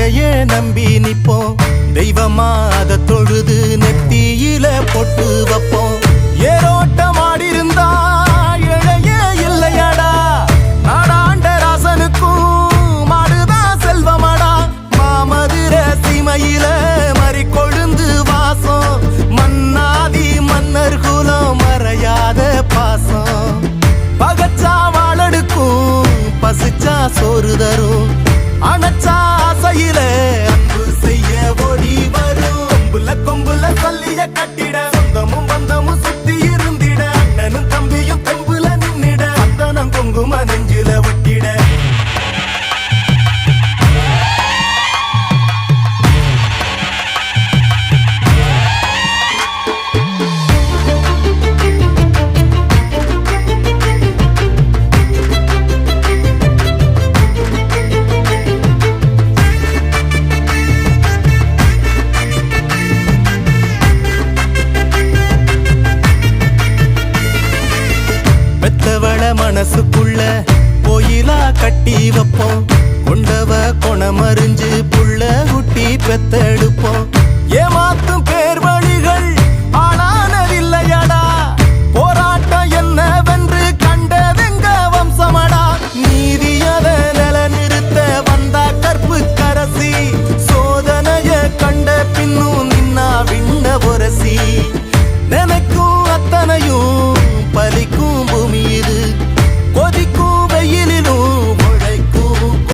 மழையே நம்பி நிப்போம், தெய்வமா அத தொழுது நெத்தியில பொட்டு வைப்போம். ஏரோட்டம் ஆடிருந்தா இழையே இல்லையடா, நாடாண்ட ராசனுக்கும் மாடுதான் செல்வமடா. மாமதுர சீமையில மறி கொழுந்து வாசம், மன்னாதி மன்னர் குலம் மறையாத பாசம். பகச்சா வாழடுக்கும், பசிச்சா சோறு தரும், அணைச்சா ஆசையில அன்பு செய்ய ஓடி வரும். கொம்புல சல்லிய கட்டிட, சொந்தமும் பந்தமும் சுத்தி இருந்திட, அண்ணனும் தம்பியும் தெம்புல நின்னிட, அத்தனம் குங்கும நெஞ்சில ஒட்டிட. பெத்தவள மனசுக்குள்ள கோயிலா கட்டி வைப்போம், கொண்டவ கொணமறிஞ்சு புள்ள குட்டி பெத்தெடுப்போம். ஏமாத்தும் பேர் வழிகள் ஆளானதில்லையடா, போராட்டம் என்னவென்று கண்டதெங்க வம்சமடா. நீதியத நில நிறுத்த வந்தா கற்பு கரசி, சோதனைய கண்ட பின்னும் நின்னா விண்ண பொரசி. நினைக்க